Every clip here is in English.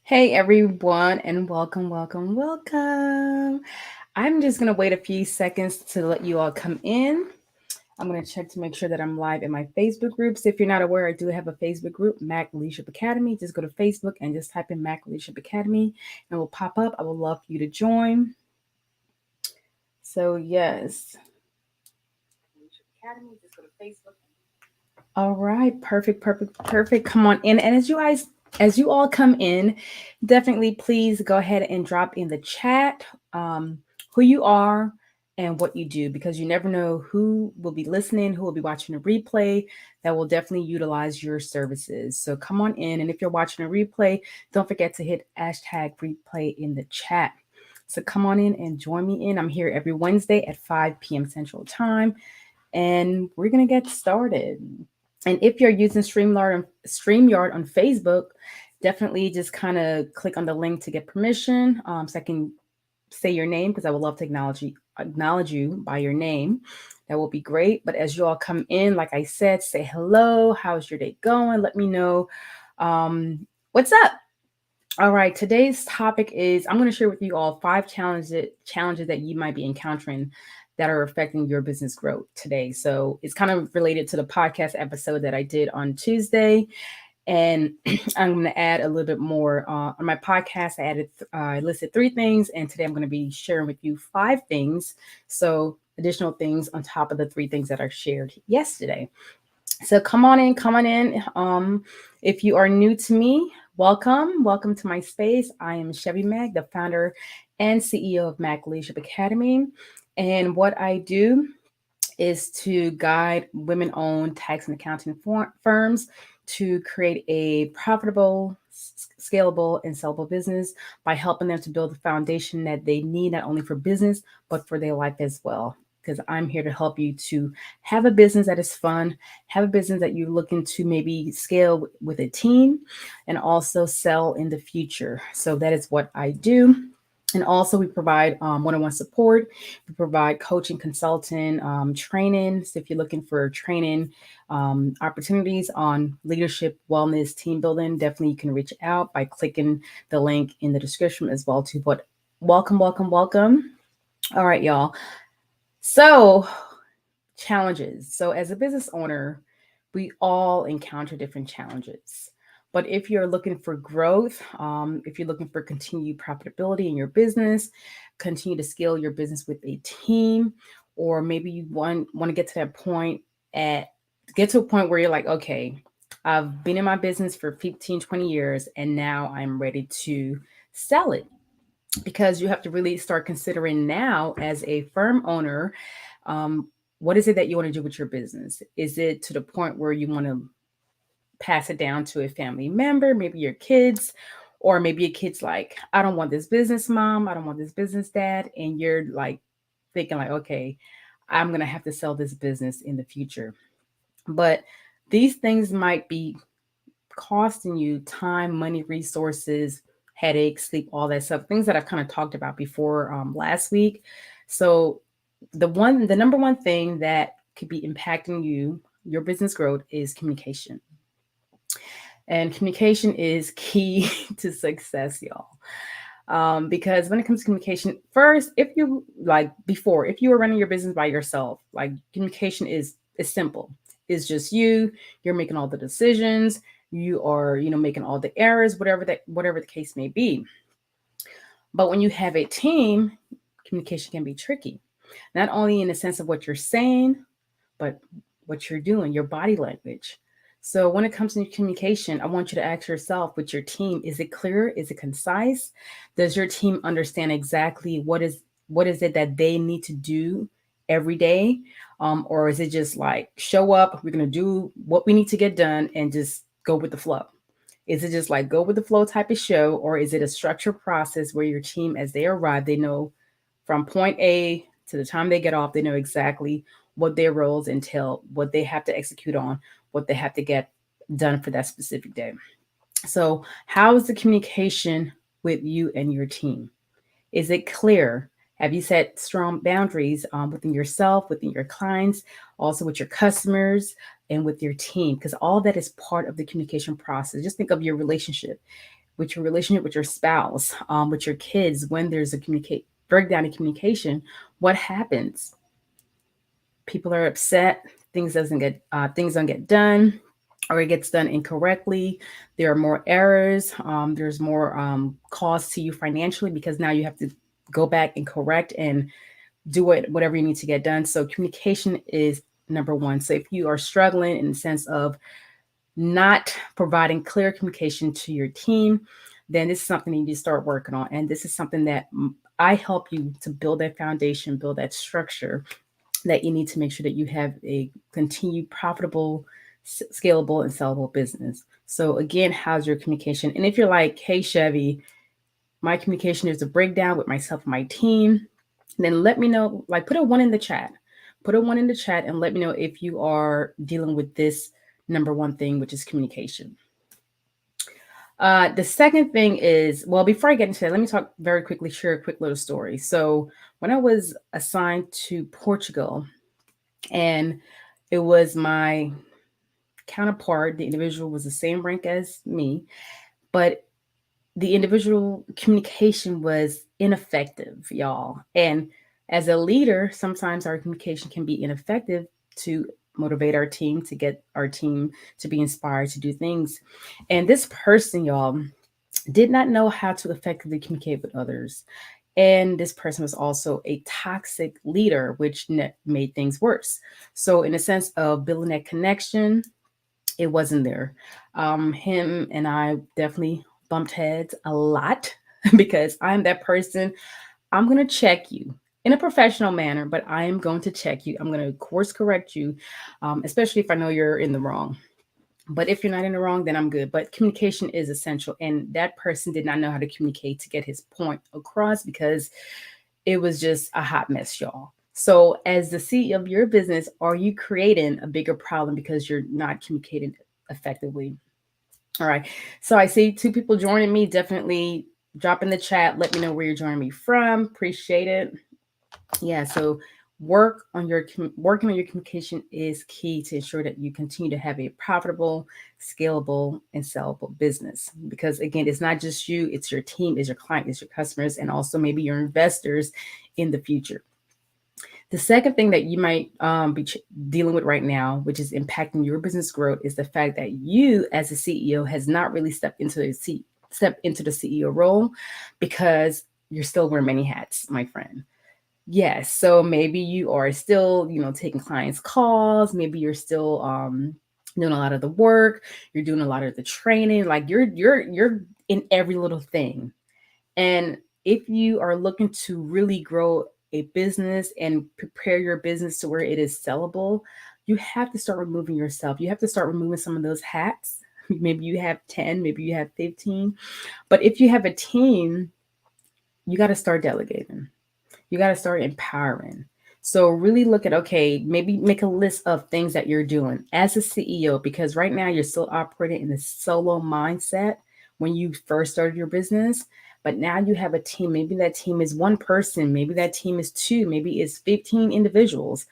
Hey everyone, and welcome. I'm just gonna wait a few seconds to let you all come in. I'm gonna check to make sure that I'm live in my Facebook groups. If you're not aware, I do have a Facebook group, Mac Leadership Academy. Just go to Facebook and just type in Mac Leadership Academy, and it will pop up. I would love for you to join. So yes, Leadership Academy. Just go to Facebook. All right, perfect. Come on in. And as you all come in, definitely please go ahead and drop in the chat who you are and what you do, because you never know who will be listening, who will be watching a replay that will definitely utilize your services. So come on in. And if you're watching a replay, don't forget to hit hashtag replay in the chat. So come on in and join me in. I'm here every Wednesday at 5 p.m. Central Time, and we're going to get started. And if you're using StreamYard on Facebook, definitely just kind of click on the link to get permission, so I can say your name, because I would love to acknowledge you by your name. That will be great. But as you all come in, like I said, say hello. How's your day going? Let me know what's up. All right, today's topic is I'm going to share with you all five challenges that you might be encountering that are affecting your business growth today. So it's kind of related to the podcast episode that I did on Tuesday, and I'm going to add a little bit more on my podcast. I listed three things, and today I'm going to be sharing with you five things. So additional things on top of the three things that I shared yesterday. So come on in. If you are new to me, welcome to my space. I am Chevy Mag, the founder and CEO of Mac Leadership Academy. And what I do is to guide women-owned tax and accounting firms to create a profitable, scalable, and sellable business by helping them to build the foundation that they need, not only for business, but for their life as well. Because I'm here to help you to have a business that is fun, have a business that you're looking to maybe scale with a team, and also sell in the future. So that is what I do. And also, we provide one-on-one support. We provide coaching, consulting, training. So if you're looking for training opportunities on leadership, wellness, team building, definitely you can reach out by clicking the link in the description as well too. But welcome. All right, y'all. So challenges. So as a business owner, we all encounter different challenges. But if you're looking for growth, if you're looking for continued profitability in your business, continue to scale your business with a team, or maybe you want to get to that point at get to a point where you're like, okay, I've been in my business for 15, 20 years, and now I'm ready to sell it. Because you have to really start considering now as a firm owner, um, what is it that you want to do with your business? Is it to the point where you want to pass it down to a family member, maybe your kids, or maybe your kids like, I don't want this business, mom, I don't want this business, dad, and you're like thinking like, okay, I'm going to have to sell this business in the future. But these things might be costing you time, money, resources, headaches, sleep, all that stuff, things that I've kind of talked about before last week. So the number one thing that could be impacting your business growth, is communication. And communication is key to success, y'all. Because when it comes to communication, first, if you like before, if you were running your business by yourself, like communication is simple. It's just you're making all the decisions, you are, making all the errors, whatever the case may be. But when you have a team, communication can be tricky. Not only in the sense of what you're saying, but what you're doing, your body language. So when it comes to communication, I want you to ask yourself with your team, is it clear? Is it concise? Does your team understand exactly what is it that they need to do every day? Or is it just like show up, we're gonna do what we need to get done and just go with the flow? Is it just like go with the flow type of show, or is it a structured process where your team, as they arrive, they know from point A to the time they get off, they know exactly what their roles entail, what they have to execute on, what they have to get done for that specific day. So, how is the communication with you and your team? Is it clear? Have you set strong boundaries within yourself, within your clients, also with your customers, and with your team? Because all that is part of the communication process. Just think of your relationship with your relationship with your spouse, with your kids, when there's a breakdown in communication, what happens? People are upset. Things don't get done, or it gets done incorrectly. There are more errors. There's more cost to you financially because now you have to go back and correct and do whatever you need to get done. So communication is number one. So if you are struggling in the sense of not providing clear communication to your team, then this is something you need to start working on. And this is something that I help you to build that foundation, build that structure that you need to make sure that you have a continued profitable, scalable, and sellable business. So again, how's your communication? And if you're like, hey, Chevy, my communication is a breakdown with myself and my team, then let me know, like put a one in the chat. Put a one in the chat and let me know if you are dealing with this number one thing, which is communication. The second thing is, well, before I get into that, let me share a quick little story. So when I was assigned to Portugal, and it was my counterpart, the individual was the same rank as me, but the individual communication was ineffective, y'all. And as a leader, sometimes our communication can be ineffective to motivate our team, to get our team to be inspired to do things. And this person, y'all, did not know how to effectively communicate with others. And this person was also a toxic leader, which made things worse. So, in a sense of building that connection, it wasn't there. Him and I definitely bumped heads a lot because I'm that person. I'm going to check you in a professional manner, but I am going to check you. I'm going to course correct you, especially if I know you're in the wrong. But if you're not in the wrong, then I'm good. But communication is essential. And that person did not know how to communicate to get his point across because it was just a hot mess, y'all. So, as the CEO of your business, are you creating a bigger problem because you're not communicating effectively? All right. So, I see two people joining me. Definitely drop in the chat. Let me know where you're joining me from. Appreciate it. Yeah. So, working on your communication is key to ensure that you continue to have a profitable, scalable, and sellable business. Because again, it's not just you; it's your team, it's your client, it's your customers, and also maybe your investors in the future. The second thing that you might be dealing with right now, which is impacting your business growth, is the fact that you, as a CEO, has not really stepped into the CEO role because you're still wearing many hats, my friend. Yes, so maybe you are still, taking clients' calls. Maybe you're still doing a lot of the work. You're doing a lot of the training. Like you're in every little thing. And if you are looking to really grow a business and prepare your business to where it is sellable, you have to start removing yourself. You have to start removing some of those hats. Maybe you have 10, maybe you have 15. But if you have a team, you got to start delegating. You got to start empowering. So really look at, okay, maybe make a list of things that you're doing as a CEO, because right now you're still operating in the solo mindset when you first started your business. But now you have a team. Maybe that team is one person. Maybe that team is two. Maybe it's 15 individuals,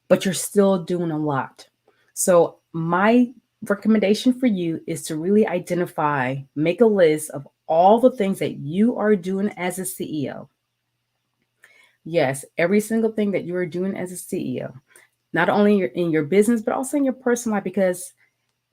but you're still doing a lot. So my recommendation for you is to really identify, make a list of all the things that you are doing as a CEO. Yes, every single thing that you are doing as a CEO, not only in your business, but also in your personal life, because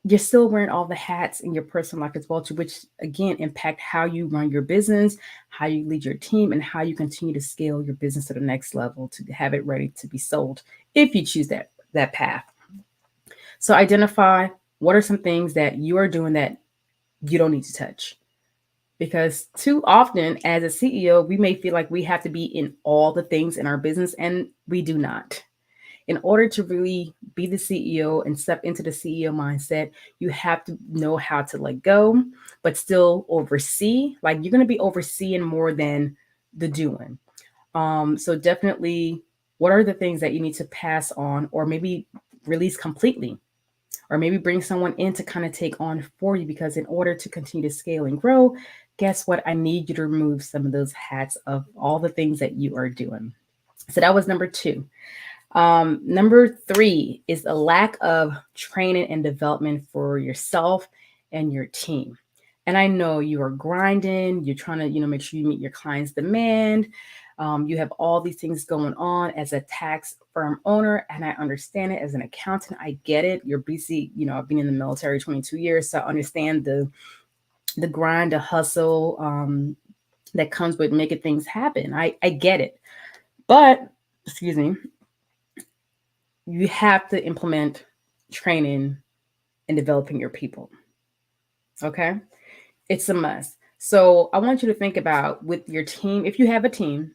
you're still wearing all the hats in your personal life as well, too, which again impact how you run your business, how you lead your team, and how you continue to scale your business to the next level to have it ready to be sold if you choose that path. So identify what are some things that you are doing that you don't need to touch. Because too often as a CEO, we may feel like we have to be in all the things in our business, and we do not. In order to really be the CEO and step into the CEO mindset, you have to know how to let go, but still oversee. Like you're going to be overseeing more than the doing. So definitely, what are the things that you need to pass on, or maybe release completely? Or maybe bring someone in to kind of take on for you, because in order to continue to scale and grow, guess what? I need you to remove some of those hats of all the things that you are doing. So that was number 2. Number 3 is a lack of training and development for yourself and your team. And I know you are grinding, you're trying to, make sure you meet your client's demand. You have all these things going on as a tax firm owner, and I understand it. As an accountant, I get it. You're busy. I've been in the military 22 years, so I understand the grind, the hustle that comes with making things happen. I get it. But, excuse me, you have to implement training and developing your people. Okay? It's a must. So I want you to think about, with your team, if you have a team,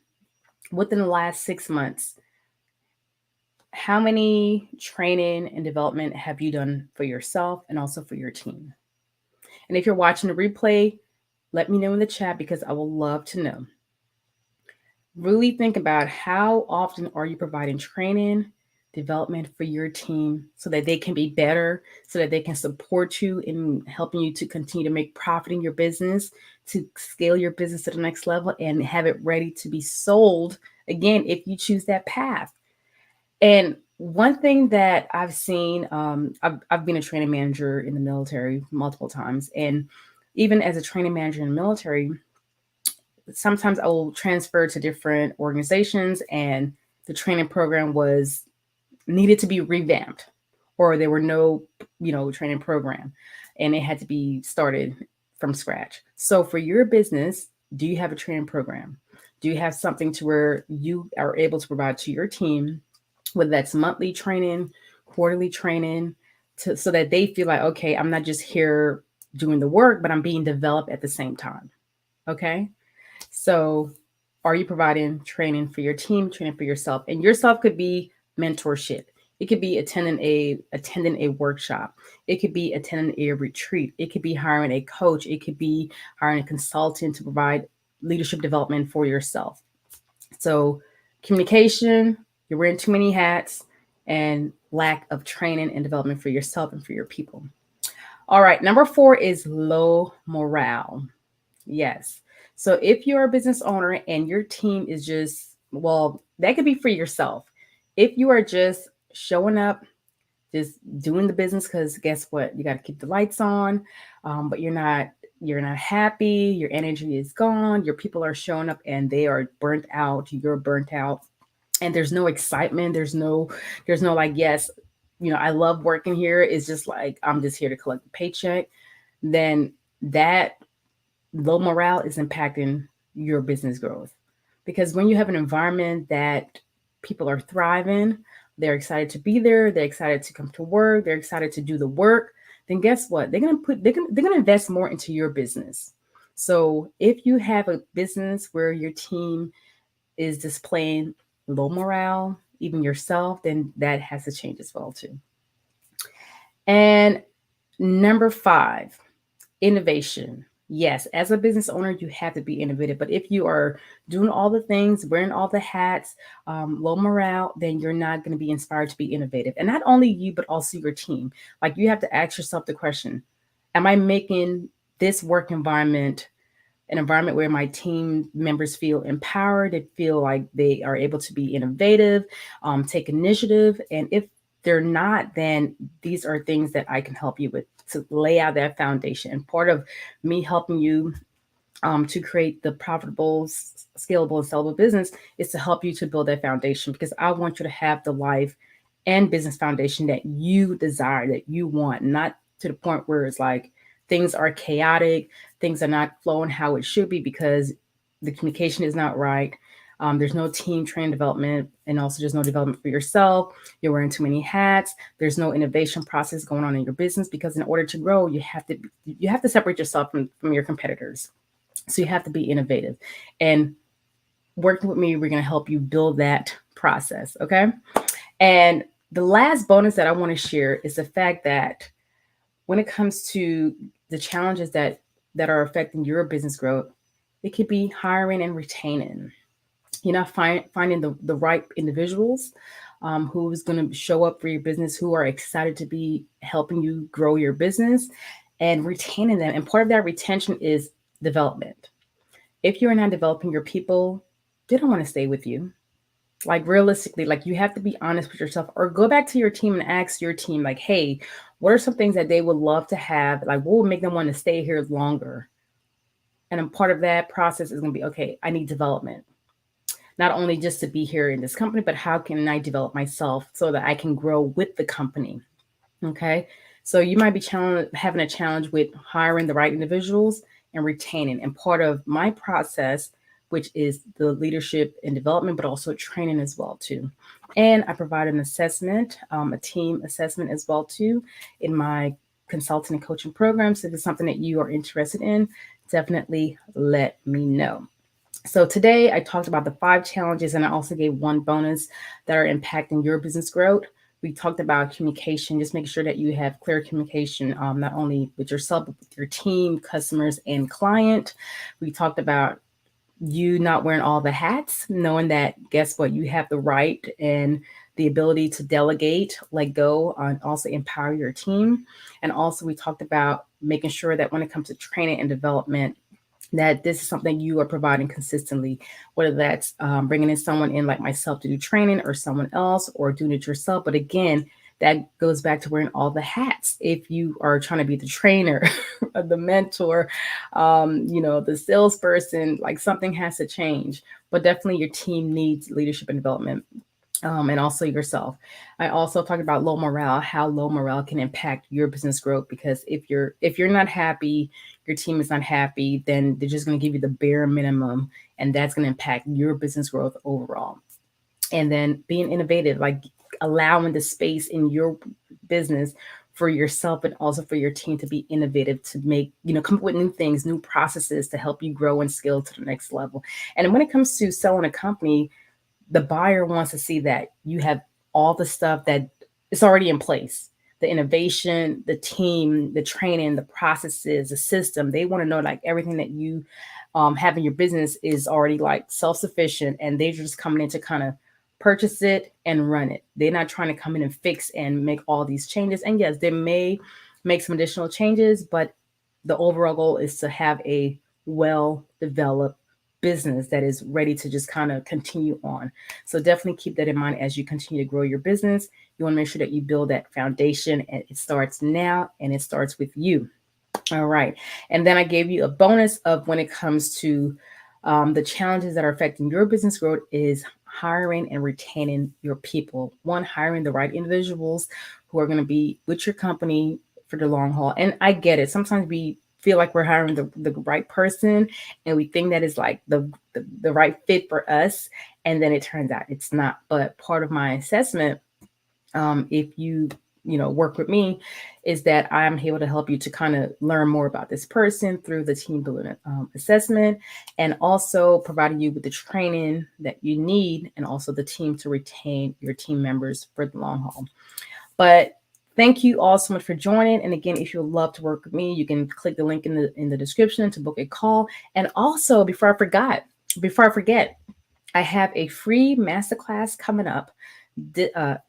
within the last 6 months, how many training and development have you done for yourself and also for your team? And if you're watching the replay, let me know in the chat, because I will love to know. Really think about, how often are you providing training, development for your team so that they can be better, so that they can support you in helping you to continue to make profit in your business, to scale your business to the next level and have it ready to be sold again if you choose that path. And one thing that I've seen, I've been a training manager in the military multiple times. And even as a training manager in the military, sometimes I will transfer to different organizations, and the training program was needed to be revamped, or there were no, training program, and it had to be started from scratch. So for your business, do you have a training program? Do you have something to where you are able to provide to your team, whether that's monthly training, quarterly training, so that they feel like, okay, I'm not just here doing the work, but I'm being developed at the same time. Okay. So, are you providing training for your team, training for yourself? And yourself could be mentorship. It could be attending a workshop. It could be attending a retreat. It could be hiring a coach. It could be hiring a consultant to provide leadership development for yourself. So, communication, you're wearing too many hats, and lack of training and development for yourself and for your people. All right, number 4 is low morale. Yes. So if you're a business owner and your team is just, well, that could be for yourself. If you are just showing up, just doing the business, because guess what? You got to keep the lights on, but you're not happy. Your energy is gone. Your people are showing up and they are burnt out. You're burnt out, and there's no excitement. There's no like, yes, I love working here. It's just like, I'm just here to collect a paycheck. Then that low morale is impacting your business growth. Because when you have an environment that people are thriving, they're excited to be there, they're excited to come to work, they're excited to do the work, then guess what? They're gonna invest more into your business. So if you have a business where your team is displaying low morale, even yourself, then that has to change as well too. And number 5, innovation. Yes, as a business owner, you have to be innovative. But if you are doing all the things, wearing all the hats, low morale, then you're not going to be inspired to be innovative. And not only you, but also your team. Like, you have to ask yourself the question, am I making this work environment an environment where my team members feel empowered, they feel like they are able to be innovative, take initiative? And if they're not, then these are things that I can help you with to lay out that foundation. And part of me helping you to create the profitable, scalable, and sellable business is to help you to build that foundation, because I want you to have the life and business foundation that you desire, that you want, not to the point where it's like things are chaotic, things are not flowing how it should be because the communication is not right. There's no team training development, and also there's no development for yourself. You're wearing too many hats. There's no innovation process going on in your business, because in order to grow, you have to separate yourself from your competitors. So you have to be innovative. And working with me, we're going to help you build that process. Okay. And the last bonus that I want to share is the fact that when it comes to the challenges that are affecting your business growth, it could be hiring and retaining. You're not finding the right individuals who's going to show up for your business, who are excited to be helping you grow your business, and retaining them. And part of that retention is development. If you're not developing your people, they don't want to stay with you. Like realistically, like you have to be honest with yourself, or go back to your team and ask your team, like, hey, what are some things that they would love to have? Like, what would make them want to stay here longer? And a part of that process is going to be, okay, I need development, not only just to be here in this company, but how can I develop myself so that I can grow with the company? Okay. So you might be having a challenge with hiring the right individuals and retaining. And part of my process, which is the leadership and development, but also training as well too. And I provide an assessment, a team assessment as well too, in my consulting and coaching program. So if it's something that you are interested in, definitely let me know. So today I talked about the 5 challenges, and I also gave one bonus that are impacting your business growth. We talked about communication, just making sure that you have clear communication, not only with yourself, but with your team, customers, and client. We talked about you not wearing all the hats, knowing that, guess what, you have the right and the ability to delegate, let go, and also empower your team. And also, we talked about making sure that when it comes to training and development, that this is something you are providing consistently, whether that's bringing in someone in like myself to do training, or someone else, or doing it yourself. But again, that goes back to wearing all the hats. If you are trying to be the trainer, the mentor, the salesperson, like something has to change. But definitely your team needs leadership and development, and also yourself. I also talked about low morale, how low morale can impact your business growth. Because if you're not happy, your team is not happy, then they're just going to give you the bare minimum, and that's going to impact your business growth overall. And then being innovative, like allowing the space in your business for yourself and also for your team to be innovative, to make, come up with new things, new processes to help you grow and scale to the next level. And when it comes to selling a company, the buyer wants to see that you have all the stuff that is already in place, the innovation, the team, the training, the processes, the system. They want to know like everything that you have in your business is already like self-sufficient, and they're just coming in to kind of purchase it and run it. They're not trying to come in and fix and make all these changes. And yes, they may make some additional changes, but the overall goal is to have a well developed business that is ready to just kind of continue on. So definitely keep that in mind as you continue to grow your business. You want to make sure that you build that foundation, and it starts now, and it starts with you. All right. And then I gave you a bonus of when it comes to the challenges that are affecting your business growth is hiring and retaining your people. One, hiring the right individuals who are going to be with your company for the long haul. And I get it. Sometimes we feel like we're hiring the right person, and we think that is like the right fit for us. And then it turns out it's not. But part of my assessment, if you work with me, is that I'm able to help you to kind of learn more about this person through the team building assessment, and also providing you with the training that you need, and also the team to retain your team members for the long haul. But thank you all so much for joining. And again, if you would love to work with me, you can click the link in the description to book a call. And also, before I forget, I have a free masterclass coming up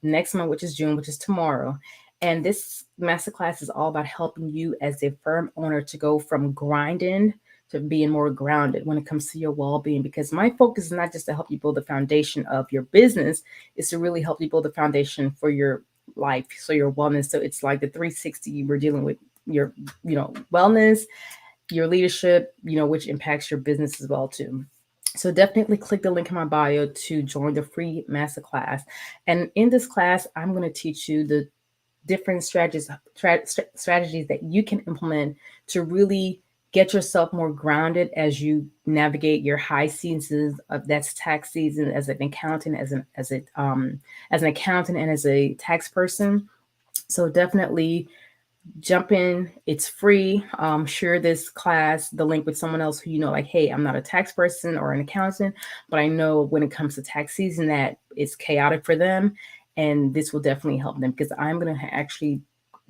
next month, which is June, which is tomorrow. And this masterclass is all about helping you as a firm owner to go from grinding to being more grounded when it comes to your well-being. Because my focus is not just to help you build the foundation of your business, it's to really help you build the foundation for your life, so your wellness. So it's like the 360. We're dealing with your, wellness, your leadership, which impacts your business as well too. So definitely click the link in my bio to join the free masterclass. And in this class, I'm going to teach you the different strategies that you can implement to really get yourself more grounded as you navigate your high seasons of that's tax season as an accountant, as an accountant and as a tax person. So definitely jump in. It's free. Share this class, the link with someone else who like, hey, I'm not a tax person or an accountant, but I know when it comes to tax season that it's chaotic for them. And this will definitely help them, because I'm going to actually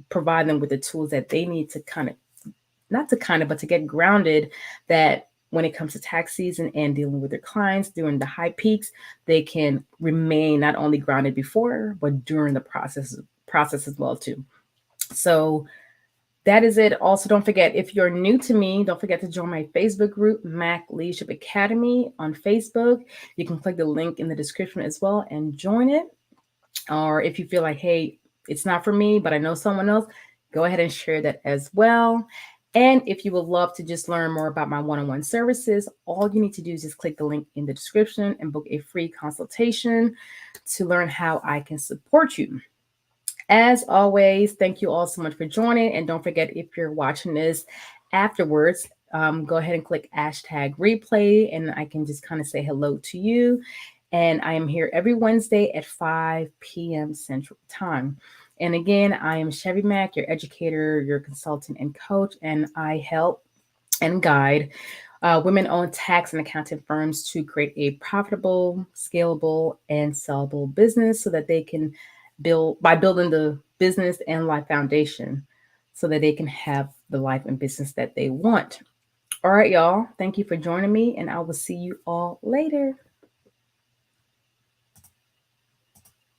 provide them with the tools that they need to but to get grounded, that when it comes to tax season and dealing with their clients during the high peaks, they can remain not only grounded before, but during the process as well too. So that is it. Also, don't forget, if you're new to me, don't forget to join my Facebook group, Mac Leadership Academy on Facebook. You can click the link in the description as well and join it. Or if you feel like, hey, it's not for me, but I know someone else, go ahead and share that as well. And if you would love to just learn more about my one-on-one services, all you need to do is just click the link in the description and book a free consultation to learn how I can support you. As always, thank you all so much for joining. And don't forget, if you're watching this afterwards, go ahead and click hashtag replay, and I can just kind of say hello to you. And I am here every Wednesday at 5 p.m. Central Time. And again, I am Chevy Mack, your educator, your consultant, and coach, and I help and guide women-owned tax and accounting firms to create a profitable, scalable, and sellable business so that they can building the business and life foundation so that they can have the life and business that they want. All right, y'all. Thank you for joining me, and I will see you all later.